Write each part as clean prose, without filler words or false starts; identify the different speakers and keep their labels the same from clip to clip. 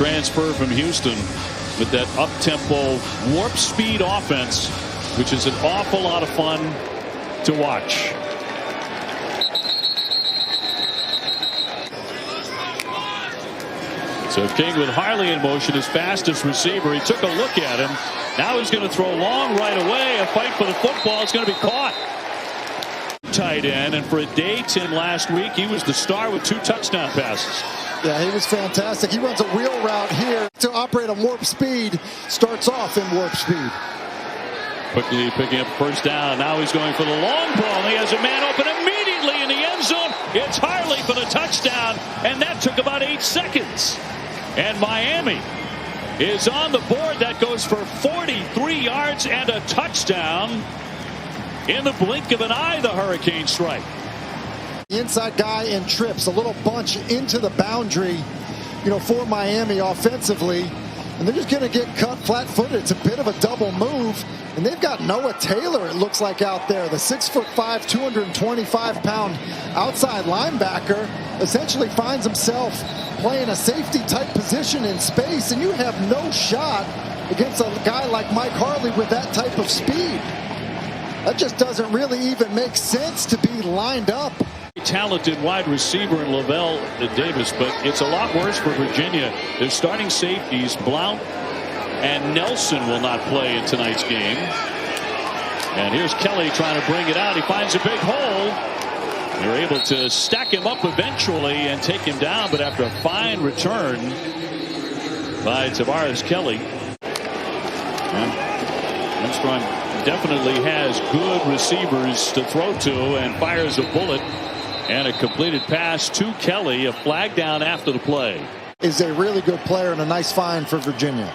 Speaker 1: transfer from Houston with that up-tempo warp speed offense, which is an awful lot of fun to watch. So King with Harley in motion, his fastest receiver. He took a look at him. Now he's going to throw long right away. A fight for the football. It's going to be caught. Tight end, and for a day, Tim, last week, he was the star with 2 touchdown passes.
Speaker 2: Yeah, he was fantastic. He runs a wheel route here to operate on warp speed. Starts off in warp speed.
Speaker 1: Quickly picking up first down. Now he's going for the long ball. He has a man open immediately in the end zone. It's Harley for the touchdown, and that took about 8 seconds. And Miami is on the board. That goes for 43 yards and a touchdown. In the blink of an eye, the Hurricane strike.
Speaker 2: The inside guy in trips, a little bunch into the boundary, for Miami offensively. And they're just going to get cut flat-footed. It's a bit of a double move. And they've got Noah Taylor, it looks like, out there. The 6'5", 225-pound outside linebacker essentially finds himself playing a safety-type position in space. And you have no shot against a guy like Mike Harley with that type of speed. That just doesn't really even make sense to be lined up.
Speaker 1: Talented wide receiver in Lavelle Davis, but it's a lot worse for Virginia. Their starting safeties, Blount and Nelson, will not play in tonight's game. And here's Kelly trying to bring it out. He finds a big hole. They're able to stack him up eventually and take him down, but after a fine return by Tavares Kelly. Armstrong definitely has good receivers to throw to and fires a bullet. And a completed pass to Kelly. A flag down after the play.
Speaker 2: Is a really good player and a nice find for Virginia.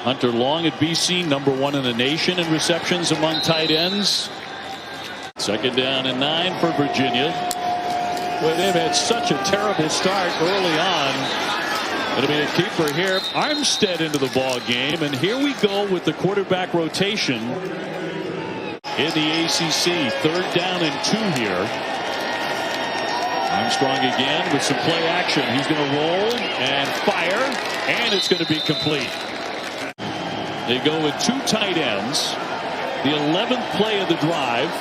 Speaker 1: Hunter Long at BC, #1 in the nation in receptions among tight ends. 2nd down and 9 for Virginia. Well, they've had such a terrible start early on. It'll be a keeper here. Armstead into the ball game, and here we go with the quarterback rotation in the ACC. 3rd down and 2 here. Armstrong again with some play action. He's going to roll and fire, and it's going to be complete. They go with 2 tight ends. The 11th play of the drive.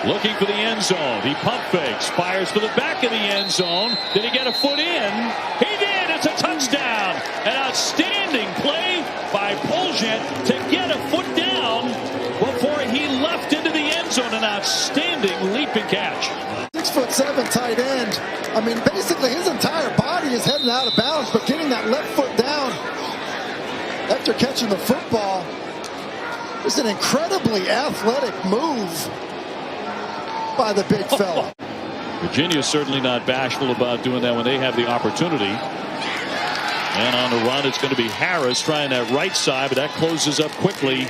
Speaker 1: Looking for the end zone. He pump fakes, fires for the back of the end zone. Did he get a foot in? He did. It's a touchdown. An outstanding play by Poljet to get a foot down before he left into the end zone. An outstanding leaping catch.
Speaker 2: 6'7" tight end. I mean, basically his entire body is heading out of bounds, but getting that left foot down after catching the football is an incredibly athletic move by the big fella.
Speaker 1: Virginia's certainly not bashful about doing that when they have the opportunity. And on the run, it's going to be Harris trying that right side, but that closes up quickly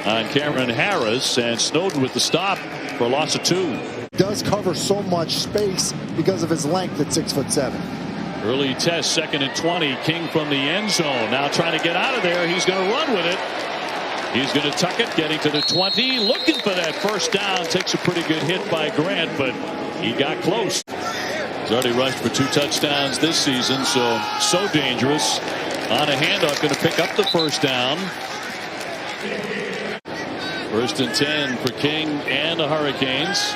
Speaker 1: on Cameron Harris, and Snowden with the stop for a loss of 2.
Speaker 2: Does cover so much space because of his length at 6'7".
Speaker 1: Early test, 2nd and 20. King from the end zone. Now trying to get out of there. He's going to run with it. He's going to tuck it, getting to the 20. Looking for that first down. Takes a pretty good hit by Grant, but he got close. He's already rushed for 2 touchdowns this season, so dangerous. On a handoff, going to pick up the first down. 1st and 10 for King and the Hurricanes.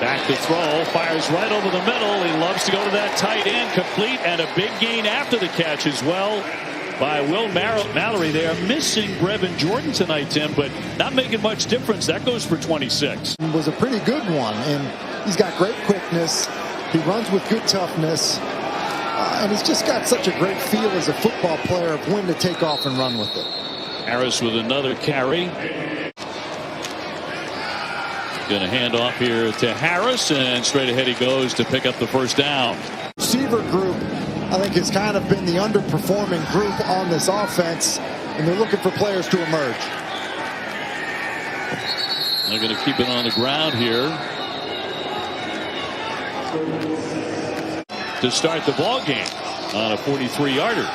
Speaker 1: Back to throw, fires right over the middle. He loves to go to that tight end, complete, and a big gain after the catch as well by Will Mallory. They are missing Brevin Jordan tonight, Tim, but not making much difference. That goes for 26.
Speaker 2: It was a pretty good one, and he's got great quickness. He runs with good toughness, and he's just got such a great feel as a football player of when to take off and run with it.
Speaker 1: Harris with another carry. Going to hand off here to Harris, and straight ahead he goes to pick up the first down.
Speaker 2: Receiver group, I think, has kind of been the underperforming group on this offense, and they're looking for players to emerge.
Speaker 1: They're going to keep it on the ground here to start the ball game on a 43-yarder.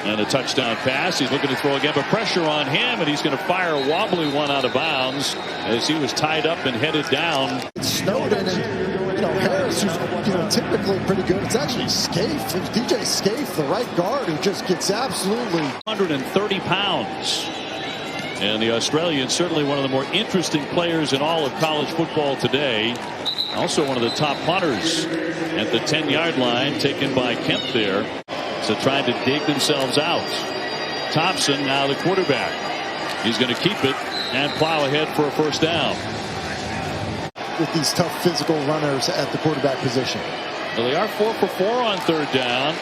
Speaker 1: And a touchdown pass. He's looking to throw again, but pressure on him, and he's going to fire a wobbly one out of bounds as he was tied up and headed down.
Speaker 2: Snowden and Harris, who's are typically pretty good. It's actually Scaife. It's DJ Scaife, the right guard, who just gets absolutely
Speaker 1: 130 pounds. And the Australian, certainly one of the more interesting players in all of college football today. Also one of the top punters at the 10-yard line, taken by Kemp there. So trying to dig themselves out. Thompson now the quarterback. He's going to keep it and plow ahead for a first down.
Speaker 2: With these tough physical runners at the quarterback position.
Speaker 1: Well, they are 4 for 4 on third down.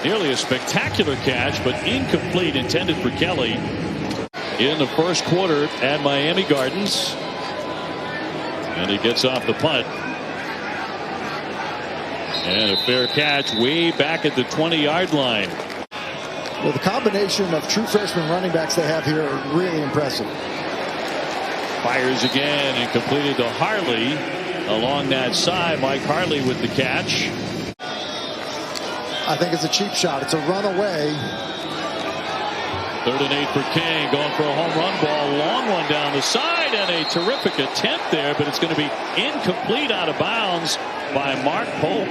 Speaker 1: Nearly a spectacular catch, but incomplete, intended for Kelly in the first quarter at Miami Gardens. And he gets off the punt. And a fair catch way back at the 20-yard line.
Speaker 2: Well, the combination of true freshman running backs they have here are really impressive.
Speaker 1: Fires again and completed to Harley along that side. Mike Harley with the catch.
Speaker 2: I think it's a cheap shot. It's a runaway.
Speaker 1: 3rd and 8 for King, going for a home run ball. Long one down the side and a terrific attempt there, but it's going to be incomplete, out of bounds by Mark Pope.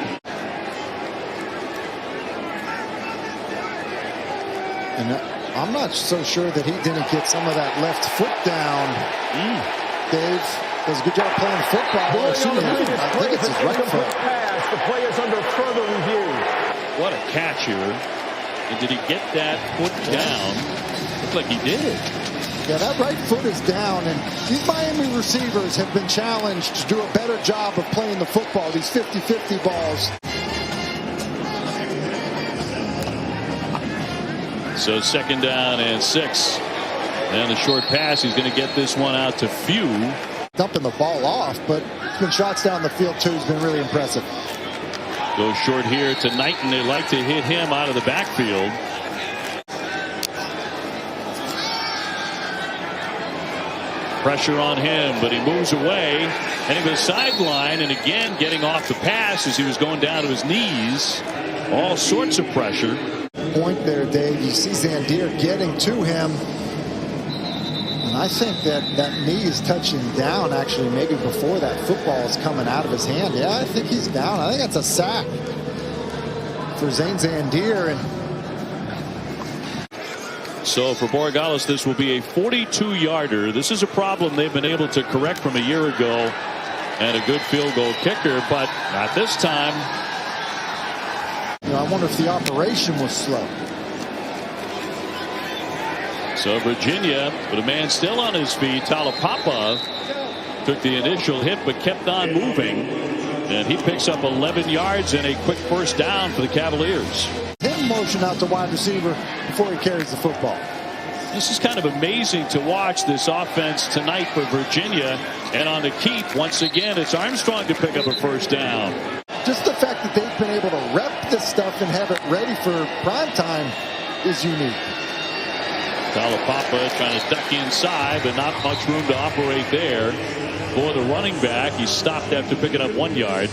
Speaker 2: And I'm not so sure that he didn't get some of that left foot down. Dave does a good job playing football. I think it's his right foot.
Speaker 3: The play is under further review.
Speaker 1: What a catch here. And did he get that foot down? Looked like he did.
Speaker 2: Yeah, that right foot is down, and these Miami receivers have been challenged to do a better job of playing the football, these 50-50 balls.
Speaker 1: So 2nd down and 6. And the short pass, he's going to get this one out to Few.
Speaker 2: Dumping the ball off, but it's been shots down the field too. Has been really impressive.
Speaker 1: Goes short here to Knighton. They like to hit him out of the backfield. Pressure on him, but he moves away. And he was sidelined, and again getting off the pass as he was going down to his knees. All sorts of pressure.
Speaker 2: Point there, Dave. You see Zandier getting to him. And I think that knee is touching down, actually, maybe before that football is coming out of his hand. Yeah, I think he's down. I think that's a sack for Zane Zandier.
Speaker 1: So for Borregales, this will be a 42-yarder. This is a problem they've been able to correct from a year ago. And a good field goal kicker, but not this time.
Speaker 2: You know, I wonder if the operation was slow.
Speaker 1: So Virginia, with a man still on his feet, Talapapa took the initial hit but kept on moving. And he picks up 11 yards and a quick first down for the Cavaliers.
Speaker 2: Him motion out to wide receiver before he carries the football.
Speaker 1: This is kind of amazing to watch this offense tonight for Virginia. And on the keep, once again, it's Armstrong to pick up a first down.
Speaker 2: Just the fact that they've been able to rep this stuff and have it ready for prime time is unique.
Speaker 1: Talapapa trying to duck inside, but not much room to operate there for the running back. He stopped after picking up 1 yard.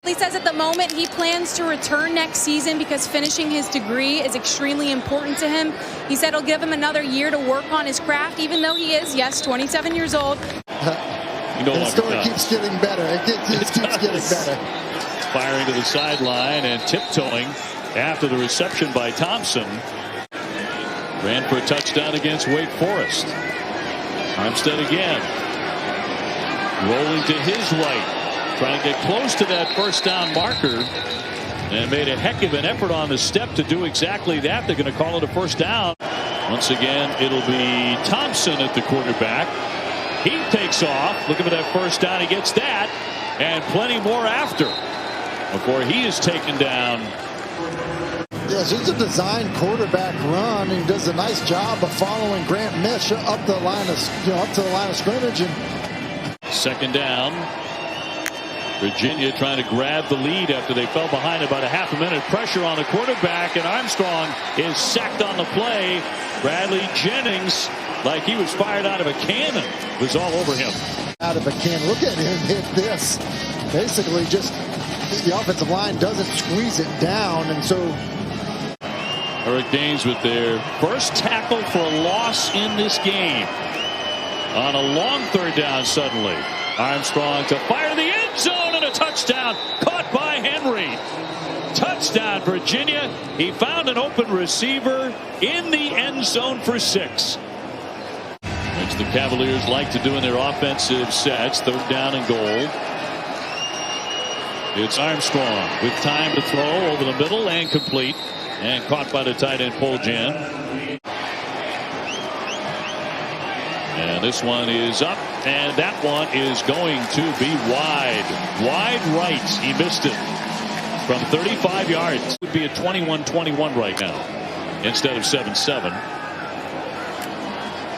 Speaker 4: He says at the moment he plans to return next season because finishing his degree is extremely important to him. He said it'll give him another year to work on his craft, even though he is, yes, 27 years old.
Speaker 2: The story keeps getting better. It keeps getting better.
Speaker 1: Firing to the sideline and tiptoeing after the reception by Thompson. Ran for a touchdown against Wake Forest. Armstead again. Rolling to his right. Trying to get close to that first down marker. And made a heck of an effort on the step to do exactly that. They're going to call it a first down. Once again, it'll be Thompson at the quarterback. He takes off. Looking for that first down. He gets that. And plenty more after. Before he is taken down.
Speaker 2: Yes, it's a designed quarterback run. He does a nice job of following Grant Mish up the line of, up to the line of scrimmage. And
Speaker 1: 2nd down. Virginia trying to grab the lead after they fell behind about a half a minute. Pressure on the quarterback, and Armstrong is sacked on the play. Bradley Jennings, like he was fired out of a cannon, was all over him.
Speaker 2: Out of a cannon. Look at him hit this. Basically just the offensive line doesn't squeeze it down, and so
Speaker 1: Hurricanes with their first tackle for a loss in this game. On a long 3rd down suddenly. Armstrong to fire the end zone and a touchdown caught by Henry. Touchdown, Virginia. He found an open receiver in the end zone for 6. Which the Cavaliers like to do in their offensive sets. 3rd down and goal. It's Armstrong with time to throw over the middle and complete. And caught by the tight end Paul Jan. And this one is up, and that one is going to be wide. Wide right. He missed it from 35 yards. It would be a 21-21 right now instead of 7-7.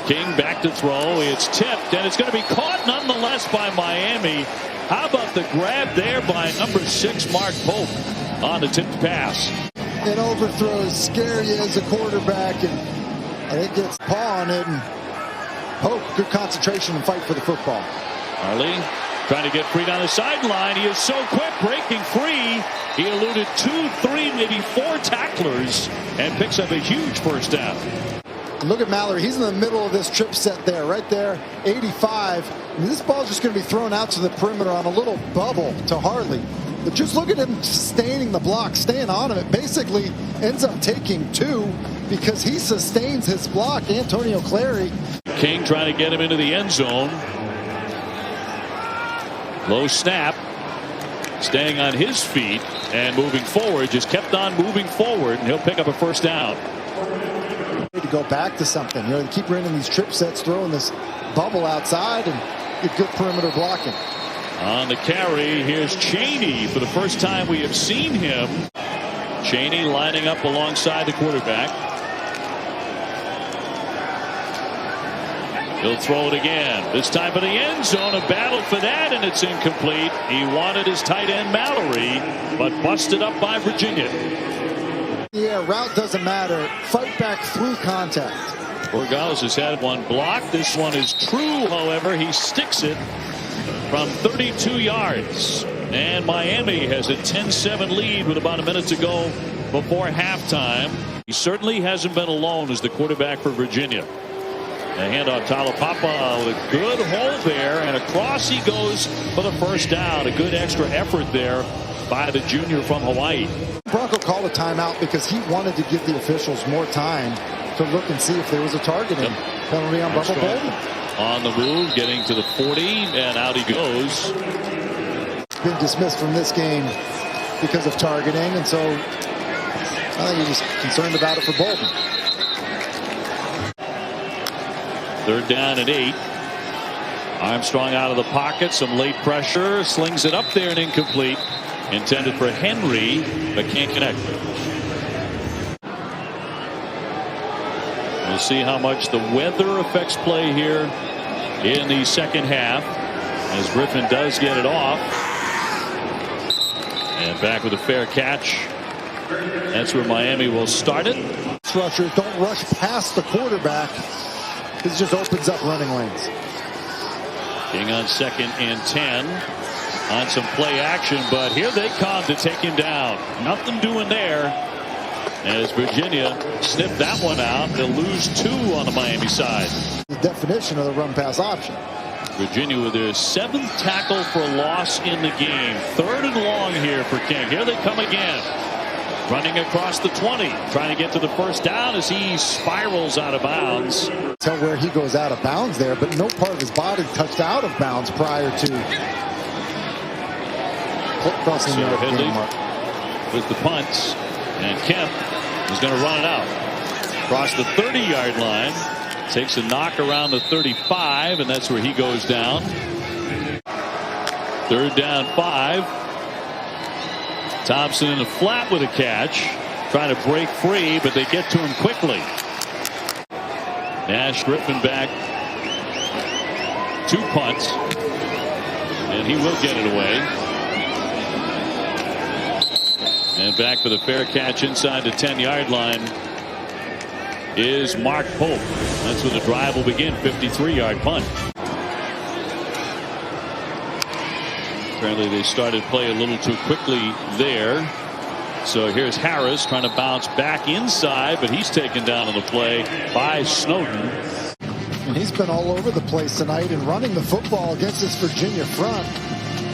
Speaker 1: King back to throw. It's tipped, and it's going to be caught nonetheless by Miami. How about the grab there by number 6, Mark Pope, on the tipped pass.
Speaker 2: It overthrows, scary as a quarterback, and I think it's paw on it. And Pope, good concentration and fight for the football.
Speaker 1: Harley trying to get free down the sideline. He is so quick, breaking free. He eluded 2, 3, maybe 4 tacklers and picks up a huge first down.
Speaker 2: Look at Mallory. He's in the middle of this trip set there, right there, 85. And this ball's just going to be thrown out to the perimeter on a little bubble to Harley. But just look at him sustaining the block, staying on him. It basically ends up taking 2 because he sustains his block. Antonio Clary.
Speaker 1: King trying to get him into the end zone. Low snap. Staying on his feet and moving forward. Just kept on moving forward, and he'll pick up a first down.
Speaker 2: To go back to something. You know, they keep running these trip sets, throwing this bubble outside, and get good perimeter blocking.
Speaker 1: On the carry, here's Chaney. For the first time we have seen him. Chaney lining up alongside the quarterback. He'll throw it again. This time for the end zone. A battle for that, and it's incomplete. He wanted his tight end Mallory, but busted up by Virginia.
Speaker 2: Yeah, route doesn't matter. Fight back through contact.
Speaker 1: Borgales has had one blocked. This one is true, however. He sticks it from 32 yards. And Miami has a 10-7 lead with about a minute to go before halftime. He certainly hasn't been alone as the quarterback for Virginia. A handoff, Talapapa with a good hole there, and across he goes for the first down. A good extra effort there by the junior from Hawaii.
Speaker 2: Bronco called a timeout because he wanted to give the officials more time to look and see if there was a targeting penalty on Bubba Bolden.
Speaker 1: On the move, getting to the 40, and out he goes.
Speaker 2: Been dismissed from this game because of targeting, and so I think he's just concerned about it for Bolden.
Speaker 1: 3rd down and 8. Armstrong out of the pocket, some late pressure, slings it up there and incomplete. Intended for Henry, but can't connect. We'll see how much the weather affects play here in the second half, as Griffin does get it off. And back with a fair catch. That's where Miami will start it.
Speaker 2: Rushers don't rush past the quarterback. This just opens up running lanes.
Speaker 1: King on 2nd and 10. On some play action, but here they come to take him down. Nothing doing there as Virginia snipped that one out. They'll lose 2 on the Miami side.
Speaker 2: The definition of the run pass option.
Speaker 1: Virginia with their 7th tackle for loss in the game. 3rd and long here for King. Here they come again. Running across the 20. Trying to get to the first down as he spirals out of bounds.
Speaker 2: Tell where he goes out of bounds there, but no part of his body touched out of bounds prior to crossing the
Speaker 1: Headley with the punt, and Kemp is going to run it out across the 30-yard line. Takes a knock around the 35, and that's where he goes down. 3rd down 5. Thompson in the flat with a catch, trying to break free, but they get to him quickly. Nash Griffin back. 2 punts, and he will get it away. And back for the fair catch inside the 10-yard line is Mark Pope. That's where the drive will begin. 53-yard punt. Apparently they started play a little too quickly there. So here's Harris trying to bounce back inside, but he's taken down on the play by Snowden.
Speaker 2: And he's been all over the place tonight and running the football against this Virginia front.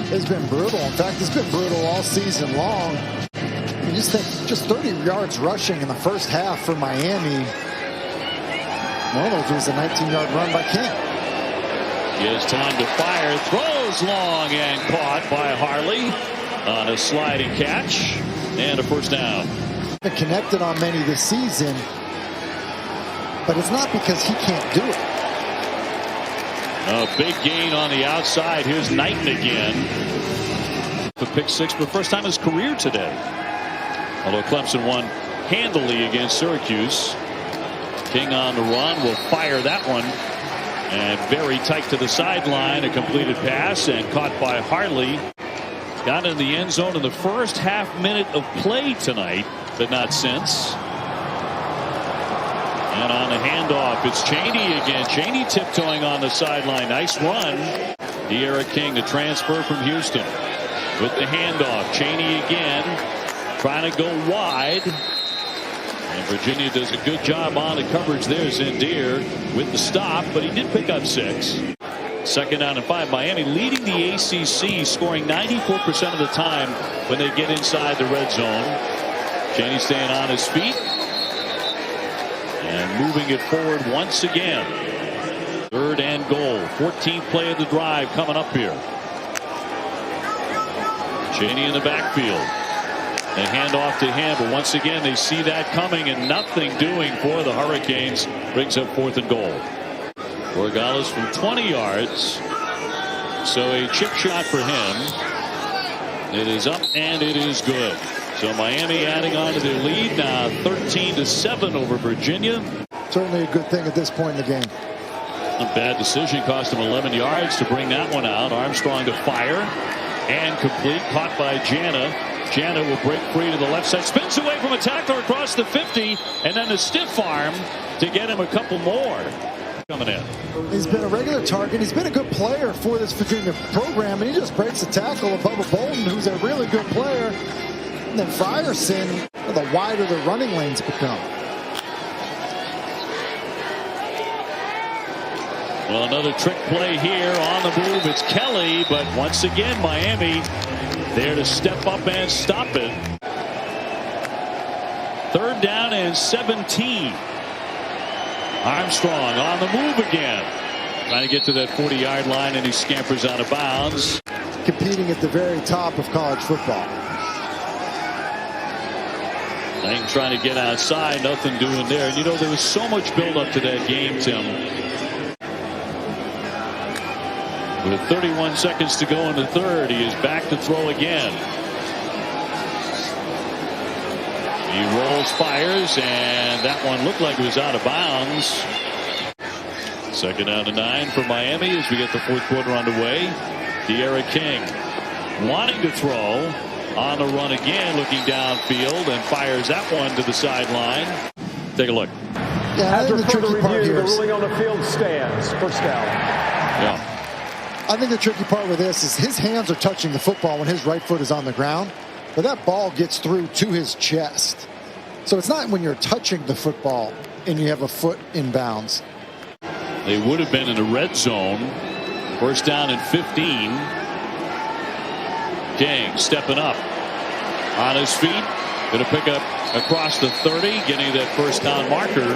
Speaker 2: has been brutal. In fact, it's been brutal all season long. You just think just 30 yards rushing in the first half for Miami. One of those was a 19-yard run by King.
Speaker 1: He has time to fire, throws long and caught by Harley on a sliding catch and a first down.
Speaker 2: Been connected on many this season, but it's not because he can't do it.
Speaker 1: A big gain on the outside. Here's Knighton again. The pick six for the first time in his career today. Although Clemson won handily against Syracuse. King on the run will fire that one. And very tight to the sideline. A completed pass and caught by Harley. Got in the end zone in the first half minute of play tonight, but not since. And on the handoff, it's Chaney again. Chaney tiptoeing on the sideline. Nice run. De'Ara King, the transfer from Houston. With the handoff, Chaney again. Trying to go wide. And Virginia does a good job on the coverage there. Zendier with the stop, but he did pick up 6. Second down and 5. Miami leading the ACC, scoring 94% of the time when they get inside the red zone. Chaney staying on his feet. And moving it forward once again. 3rd and goal. 14th play of the drive coming up here. Chaney in the backfield. They hand off to him, but once again they see that coming and nothing doing for the Hurricanes. Brings up 4th and goal. Borregales from 20 yards. So a chip shot for him. It is up and it is good. So Miami adding on to their lead now 13-7 over Virginia.
Speaker 2: Certainly a good thing at this point in the game.
Speaker 1: A bad decision cost him 11 yards to bring that one out. Armstrong to fire and complete. Caught by Jana. Jana will break free to the left side. Spins away from a tackler across the 50. And then a stiff arm to get him a couple more. Coming in.
Speaker 2: He's been a regular target. He's been a good player for this Virginia program. And he just breaks a tackle above Bolden, who's a really good player. And then Frierson, the wider the running lanes become.
Speaker 1: Well, another trick play here on the move. It's Kelly, but once again, Miami there to step up and stop it. 3rd down and 17. Armstrong on the move again. Trying to get to that 40-yard line, and he scampers out of bounds.
Speaker 2: Competing at the very top of college football.
Speaker 1: Lang trying to get outside, nothing doing there. And you know, there was so much build-up to that game, Tim. With 31 seconds to go in the 3rd, he is back to throw again. He rolls, fires, and that one looked like it was out of bounds. 2nd down and 9 for Miami as we get the 4th quarter underway. De'Ara King wanting to throw. On the run again, looking downfield, and fires that one to the sideline. Take a look.
Speaker 2: Yeah,
Speaker 3: after
Speaker 2: the
Speaker 3: further
Speaker 2: tricky part
Speaker 3: review,
Speaker 2: here
Speaker 3: the ruling on the field stands. First down.
Speaker 1: Yeah.
Speaker 2: I think the tricky part with this is his hands are touching the football when his right foot is on the ground, but that ball gets through to his chest. So it's not when you're touching the football and you have a foot in bounds.
Speaker 1: They would have been in the red zone. 1st down and 15. King stepping up on his feet. Going to pick up across the 30, getting that 1st down marker.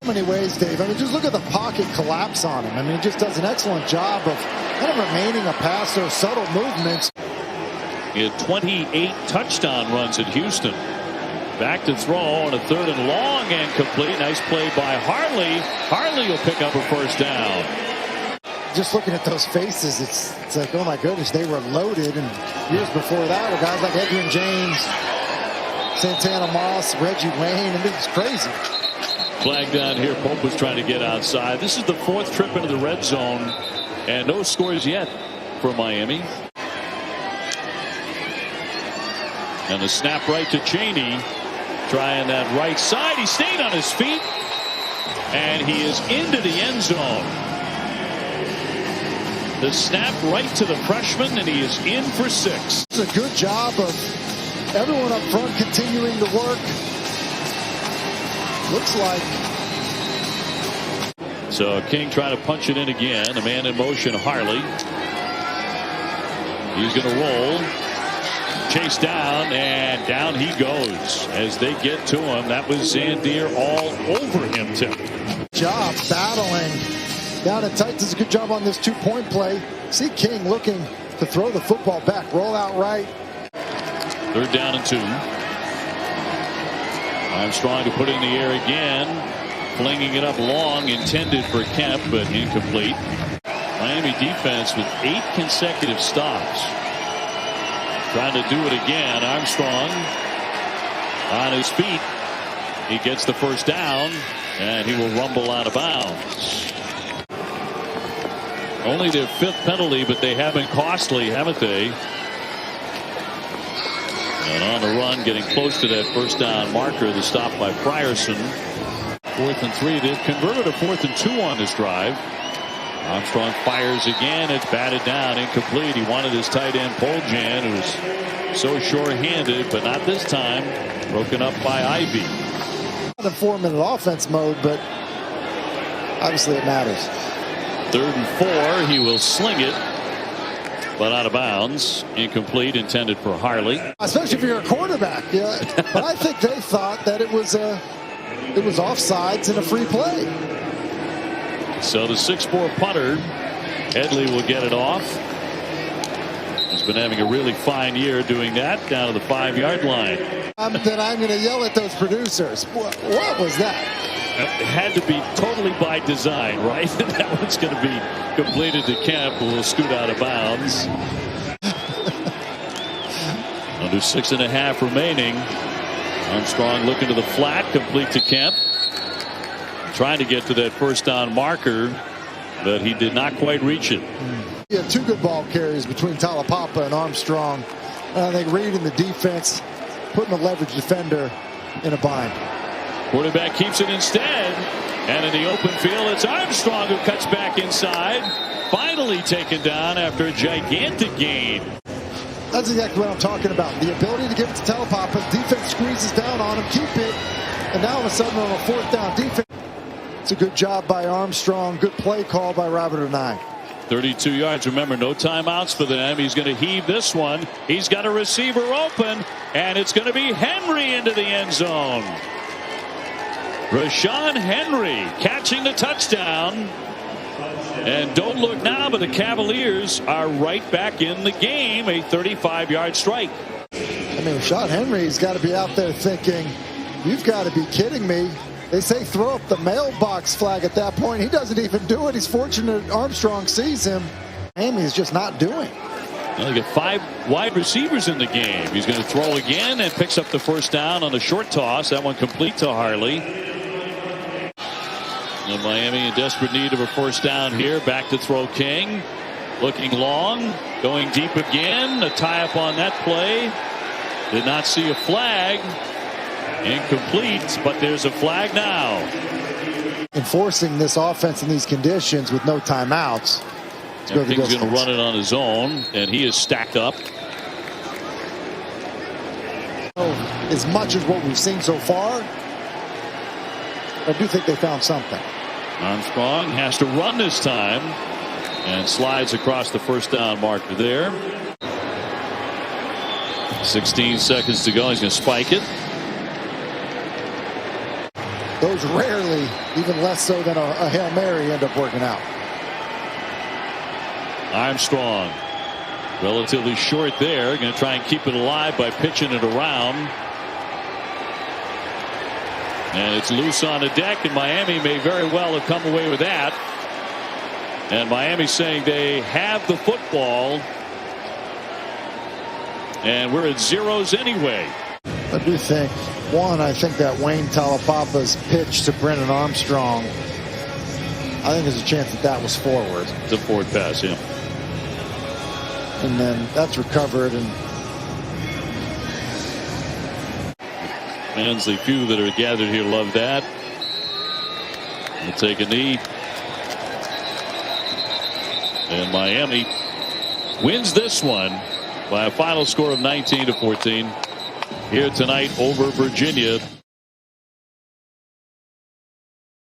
Speaker 2: So many ways, Dave. I mean, just look at the pocket collapse on him. I mean, he just does an excellent job of kind of remaining a passer, subtle movements.
Speaker 1: He had 28 touchdown runs at Houston. Back to throw on a 3rd and long and complete. Nice play by Harley. Harley will pick up a 1st down.
Speaker 2: Just looking at those faces, it's like, oh my goodness, they were loaded. And years before that were guys like Edwin James, Santana Moss, Reggie Wayne. I mean, it's crazy.
Speaker 1: Flag down here. Pope was trying to get outside. This is the 4th trip into the red zone, and no scores yet for Miami. And the snap right to Chaney. Trying that right side. He stayed on his feet, and he is into the end zone. The snap right to the freshman, and he is in for 6.
Speaker 2: It's a good job of everyone up front continuing to work. Looks like.
Speaker 1: So King trying to punch it in again. A man in motion, Harley. He's going to roll. Chased down, and down he goes as they get to him. That was Zandier all over him, Tim.
Speaker 2: Job battling down at tight. Does a good job on this 2-point play. See King looking to throw the football back. Roll out right.
Speaker 1: 3rd down and 2. Armstrong to put it in the air again. Flinging it up long, intended for Kemp, but incomplete. Miami defense with 8 consecutive stops. Trying to do it again. Armstrong on his feet. He gets the 1st down, and he will rumble out of bounds. Only their 5th penalty, but they have been costly, haven't they? And on the run, getting close to that 1st down marker. The stop by Frierson. 4th and 3. They've converted a 4th and 2 on this drive. Armstrong fires again. It's batted down, incomplete. He wanted his tight end Poljan, who was so sure-handed, but not this time. Broken up by Ivy.
Speaker 2: Not in 4-minute offense mode, but obviously it matters.
Speaker 1: 3rd and 4. He will sling it, but out of bounds. Incomplete, intended for Harley.
Speaker 2: Especially if you're a quarterback. Yeah. But I think they thought that it was offsides and a free play.
Speaker 1: So the 6'4" punter, Headley, will get it off. He's been having a really fine year doing that down to the 5-yard line.
Speaker 2: Then I'm going to yell at those producers. What was that?
Speaker 1: It had to be totally by design, right? That one's going to be completed to Kemp, who will scoot out of bounds. Under 6.5 remaining. Armstrong looking to the flat, complete to Kemp. Trying to get to that 1st down marker, but he did not quite reach it.
Speaker 2: He had 2 good ball carries between Talapapa and Armstrong. I think Reed in the defense putting the leverage defender in a bind.
Speaker 1: Quarterback keeps it instead, and in the open field, it's Armstrong who cuts back inside. Finally taken down after a gigantic gain.
Speaker 2: That's exactly what I'm talking about. The ability to give it to Talapapa. Defense squeezes down on him, keep it, and now all of a sudden on a 4th down defense. It's a good job by Armstrong. Good play call by Robert O'Neill.
Speaker 1: 32 yards. Remember, no timeouts for them. He's going to heave this one. He's got a receiver open, and it's going to be Henry into the end zone. Rashawn Henry catching the touchdown. And don't look now, but the Cavaliers are right back in the game. A 35-yard strike.
Speaker 2: I mean, Rashawn Henry's got to be out there thinking, you've got to be kidding me. They say throw up the mailbox flag at that point. He doesn't even do it. He's fortunate Armstrong sees him. Miami is just not doing.
Speaker 1: Well, they got 5 wide receivers in the game. He's going to throw again and picks up the 1st down on the short toss. That one complete to Harley. And Miami in desperate need of a 1st down here. Back to throw King. Looking long. Going deep again. A tie-up on that play. Did not see a flag. Incomplete, but there's a flag now.
Speaker 2: Enforcing this offense in these conditions with no timeouts.
Speaker 1: King's going to run it on his own, and he is stacked up.
Speaker 2: As much as what we've seen so far, I do think they found something.
Speaker 1: Armstrong has to run this time and slides across the 1st down marker there. 16 seconds to go. He's going to spike it.
Speaker 2: Those rarely, even less so than a Hail Mary, end up working out.
Speaker 1: Armstrong relatively short there. Going to try and keep it alive by pitching it around. And it's loose on the deck, and Miami may very well have come away with that. And Miami saying they have the football. And we're at zeros anyway.
Speaker 2: I do think, I think that Wayne Talapapa's pitch to Brennan Armstrong, I think there's a chance that was forward.
Speaker 1: It's a forward pass, yeah.
Speaker 2: And then that's recovered. And
Speaker 1: fans, the few that are gathered here love that. We'll take a knee. And Miami wins this one by a final score of 19-14 here tonight over Virginia.